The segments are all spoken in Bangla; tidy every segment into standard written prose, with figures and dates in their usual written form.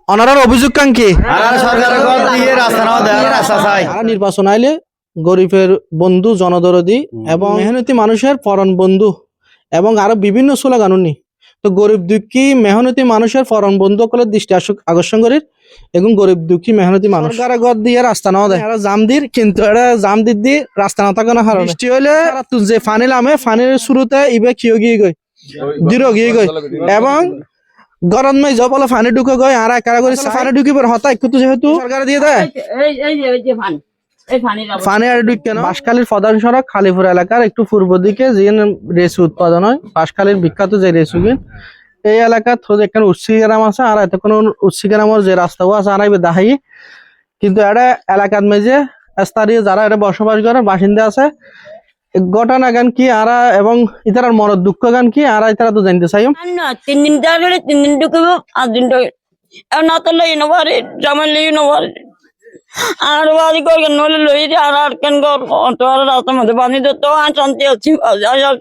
অনারার অভিযোগ কাঙ্ক্ষী নির্বাচন আইলে গরিবের বন্ধু, জনদরদি এবং মেহনতি মানুষের পরম বন্ধু এবং আরো বিভিন্ন স্লোগান উনি তো গরিব দুঃখী মেহনতি মানুষের পরম বন্ধু সকলের দৃষ্টি আকর্ষণ করি এবং গরিব দুঃখী মেহনতি মানুষ গদ দিয়ে রাস্তা না দেয় জাম দির কিন্তু এটা জাম দির দিয়ে রাস্তা না থাকে না কারণ বৃষ্টি হইলে যে ফানি নামে ফানির শুরুতে ইবে কিয় গিয়ে গই দৃঢ় গিয়ে গই এবং গরম মাই যাব বলে ফানি ঢুকে গই আর কারা করে ফানি ঢুকি পর হতা একটু যেহেতু সরকার দিয়ে দেয় ফানি আর ঢুকে না বাঁশখালীর প্রধান সড়ক খালিপুর এলাকার একটু পূর্ব দিকে যে রেসু উৎপাদন হয় বাঁশখালীর বিখ্যাত যে রেসুগিন এই এলাকার এখানে উচ্ছি গ্রাম আছে আর এত কোনো উচ্ছি গ্রামের যে রাস্তাও আছে আর দাহাই কিন্তু এটা এলাকার মেঝে স্থানীয় যারা এটা বসবাস করে বাসিন্দা আছে ঘটনা গান কি আরা এবং ইতার মনের দুঃখ গান কি আর ইতারা তো জানতে চাই না 3 দিন ধরে 3 দিন ঢুকবো 8 দিন না তো লই নবারে জামাই লই নবারে আর বাড়ি করে নলে লই আর কেন গর তো আর রাস্তার মধ্যে পানি তো শান্তি আছে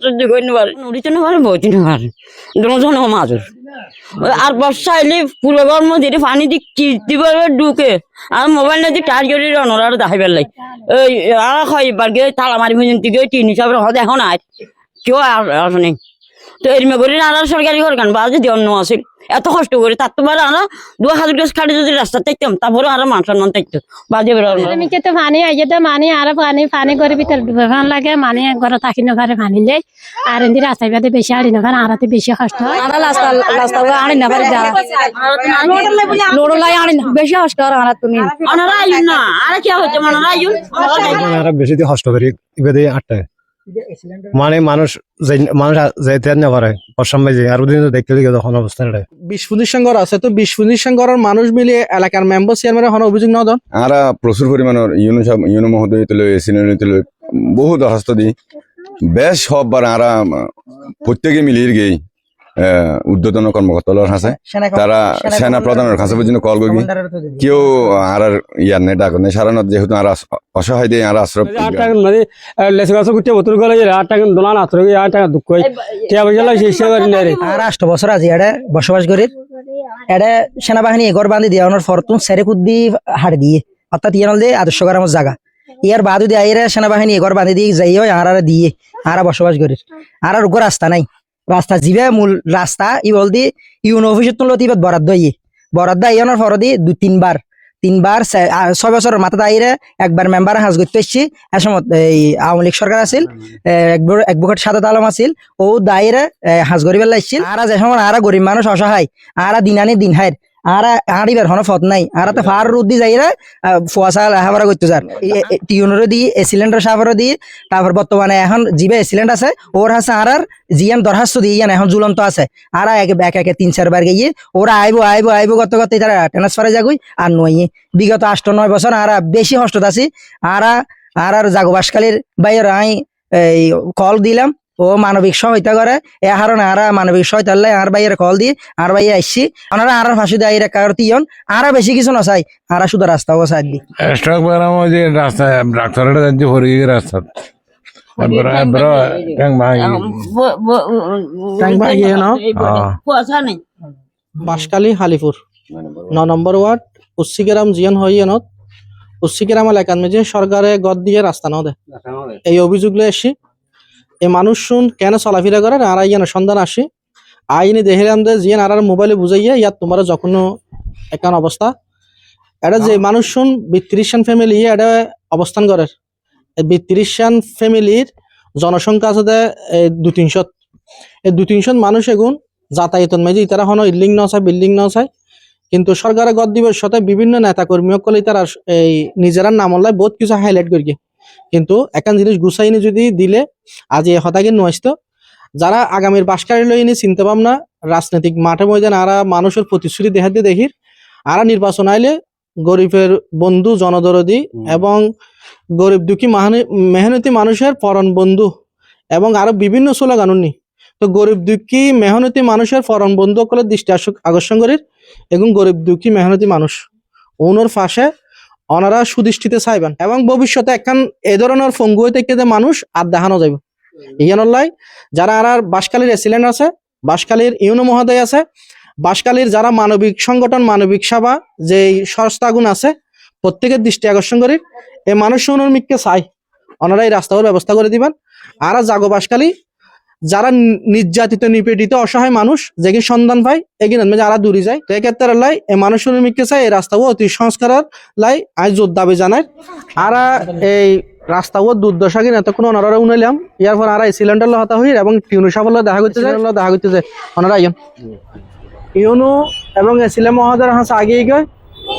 সহ্য করে নবারে নড়িতে নবারে বইতে নবারে দুজন মাজুর আর বর্ষা এলে পুরো গরম দিয়ে পানি দি কিস্তি পারবে ঢুকে আর মোবাইল না দিয়ে টাচ করে রনর আর দেখাইবার লাই এই আর খাইবার গিয়ে তালা মারি পর্যন্ত গিয়ে টিন হিসাবে হতে এখন আর কেউ আসেনি তো এরমে করে আর সরকারি ঘর গান বাজে দিয়ে অন্য আসিল এত কষ্ট করে তার তোমার আমরা 2000 গাছ খাটে যদি রাস্তা দেখতাম তারপরে আর মানুষের মন দেখতো বাজে মিকে তো পানি আইয়ে তো মানি আর পানি করে ভিতরে ডুবে ফান লাগে মানি ঘরে থাকি না ঘরে পানি দেয় আর এমনি রাস্তায় বাদে বেশি আড়ি না কারণ আড়াতে বেশি কষ্ট হয় আর রাস্তা আড়ি না পারে যারা লোড় লাই আড়ি না বেশি কষ্ট আর আর তুমি ওনারা আইন না আর কি হচ্ছে ওনারা আইন বেশি দিয়ে কষ্ট করি ইবাদে আটটা মানে মানুষ যাইতে না পারে অসম্ভব যে আর দিন দেখতে দিকে তখন অবস্থা এটা 20 প্রতিষ্ঠান ঘর আছে তো 20 প্রতিষ্ঠান ঘরের মানুষ মিলিয়ে এলাকার মেম্বার চেয়ারম্যানের হন অভিযোগ না দেন আরা প্রচুর পরিমাণের ইউনো মহোদয় তুলে সিনিয়র তুলে বহু দরখাস্ত দি বেশ সববার আরা প্রত্যেকে মিলিয়ে গেই উদ্বোধন কর্মকর্তার কাছে তারা সেনা প্রধানের কাছে পর্যন্ত কল করি কেউ আর ইয়ার নেই ডাক নেই সারা যেহেতু আর অসহায় দিয়ে আর আশ্রয় 8 টাকা মানে লেস গাছ গুটে বোতল গলে 8 টাকা দোলান আশ্রয় 8 টাকা দুঃখ টিয়া বইলা শেষ করে না রে আর 8 বছর আজি এডে বসবাস করি এডে সেনাবাহিনী ঘর বাঁধি দিয়ে ওনার ফরতুন সেরে কুদ্দি হাড় দিয়ে অর্থাৎ ইয়ানল দিয়ে আদর্শ গ্রামের জায়গা ইয়ার বাদু দিয়ে আইরে সেনাবাহিনী ঘর বাঁধি দিয়ে যাই হয় আর দিয়ে আর বসবাস করি আর উপর রাস্তা নাই রাস্তা জিবে মূল রাস্তা ই বল দি ইউনো অফিসের তুলতে ইবাদ বরাদ্দ ইয়ানোর ফর দি 2-3 বার 6 বছরের মাথা দাইরে একবার মেম্বার হাজ করতে এসছি এ সময় এই আওয়ামী লীগ সরকার আছিল একবুকেট সাদাত আলম আছিল ও দাইরে হাজ করিবার লাগছিল আর যে সময় আর গরিব মানুষ অসহায় আর দিন আনি দিন হাইর আর আড়িবার হন ফত নাই আর তো ফার রুদ্দি যাইরা ফুয়াশা হাওয়ারা করতে যার টিউনরে দি সিলিন্ডার সাফারও দি তারপর বর্তমানে এখন জিবে সিলিন্ডার আছে ওর হাসে আর জিয়ান দরখাস্ত দিয়ে এখন ঝুলন্ত আছে আর এক 3-4 বার গিয়ে ওরা আইবো গত তারা ট্রান্সফারে যাগুই আর নয় বিগত 8-9 বছর আর বেশি হস্ত আছি আর জাগো বাসকালীর বাইরে আই এই কল দিলাম ও মানবিক সহায়তা করে এ হারণে আর মানবিক সহায়তা আর বাইরে কল দিয়ে আর বাইরে আসছি ওনারা আর ফাঁসি দেয় কারণ আর বেশি কিছু না চাই আর শুধু রাস্তা সাইড দি স্টক বারাম যে রাস্তা ডাক্তারটা যাচ্ছে হরি রাস্তা বাঁশখালী হালিপুর 9 নম্বর ওয়ার্ড উচ্ছিগ্রাম জিয়ান হইয়ানত উচ্ছিগ্রাম এলাকার মেঝে সরকারে গদ দিয়ে রাস্তা না দেয় এই অভিযোগ লয়ে আসি এই মানুষ শুন কেন চলাফেরা করে আর ইয়ান সন্ধান আসি আইনি দেখিলাম যে জিয়ান আর মোবাইলে বুঝাইয়া ইয়াত তোমার যখন একান অবস্থা এটা যে মানুষ শুন 32 ফ্যামিলি এটা অবস্থান করে 32 ফ্যামিলির জনসংখ্যা আছে 200-300 এই 200-300 মানুষ এগুন যাতায়াতন মেঝে তারা হন ইল্ডিং না চায় বিল্ডিং না চায় কিন্তু সরকারের গদ দিবস সাথে বিভিন্ন নেতা কর্মী সকলে তারা এই নিজেরা নাম হল্লায় বহুত কিছু হাইলাইট করি কিন্তু একান জিনিস গুছাইনি যদি দিলে আজ এ হতাকে নয়তো যারা আগামীর বাসকারী লইনি চিন্তা ভাবনা রাজনৈতিক মাঠে ময়দান আর মানুষের প্রতিশ্রুতি দেখাতে দেখির আর নির্বাচন আইলে গরিবের বন্ধু জনদরদি এবং গরিব দুঃখী মেহনতি মানুষের পরম বন্ধু এবং আরো বিভিন্ন স্লোগান উনি তো গরিব দুঃখী মেহনতি মানুষের পরম বন্ধু সকলের দৃষ্টি আকর্ষণ করি এবং গরিব দুঃখী মেহনতি মানুষ ওনার পাশে ওনারা সুদৃষ্টিতে চাইবেন এবং ভবিষ্যতে একখান এ ধরনের ফঙ্গু থেকে মানুষ আর দেখানো যাবে ইয়ানল্লাই যারা আর বাঁশখালীর রেসিডেন্ট আছে বাঁশখালীর ইউনো মহোদয় আছে বাঁশখালীর যারা মানবিক সংগঠন মানবিক সেবা যে সংস্থাগুন আছে প্রত্যেকের দৃষ্টি আকর্ষণ করি এই মানুষ মিককে চাই ওনারা এই রাস্তার ব্যবস্থা করে দিবেন। আর জাগো বাঁশখালী যারা নির্যাতিত নিপীড়িত অসহায় মানুষ যেগিন সন্ধান পায় এগিন যারা দূরে যায় তো এক্ষেত্রে লাই এই মানুষ মিককে চাই এই রাস্তাও অতি সংস্কারের লাই আজ জোর দাবি জানায়। আর এই রাস্তাও দুর্দশা কিনা এতক্ষণ ওনারা উনাইলাম ইয়ার পর আর এই সিলিন্ডার হতা হই এবং টিউনু সাফল্য দেখা করতে যায় ওনারা আইন ইউনু এবং এসিলে মহোদয় হাস আগেই গয়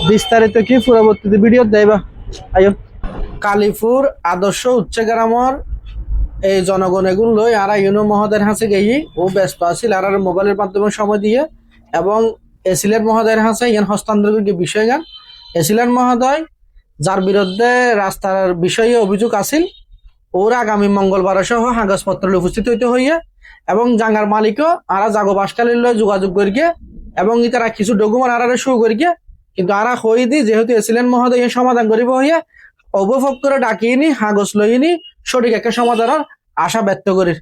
বিস্তারিত কি পরবর্তীতে ভিডিও দেবা আইন। কালীপুর আদর্শ উচ্চ গ্রামের এই জনগণ এগুন লই আর ইউনু মহোদয়ের হাসে গেই ও ব্যস্ত আছিল আর মোবাইলের মাধ্যমে সময় দিয়ে এবং এসিলের মহোদয়ের হাসে ইয়ান হস্তান্তর বিষয় গান এসিলের মহোদয় যার বিরুদ্ধে রাস্তার বিষয়ে অভিযোগ আছিল ওর আগামী মঙ্গলবার সহ কাগজপত্র উপস্থিত হইতে হইয়া এবং জাঙ্গার মালিকও আরা জাগো বাঁশখালীর লয় যোগাযোগ করিয়ে এবং তারা কিছু ডকুমেন্ট আরারে শো করিয়ে কিন্তু আরা হই দি যেহেতু এসিলেন মহোদয় সমাধান করিব হইয়া অবভোগ করে ডাকিয়ে নি কাগজ লইনি সঠিক একটা সমাধানের আশা ব্যক্ত করি।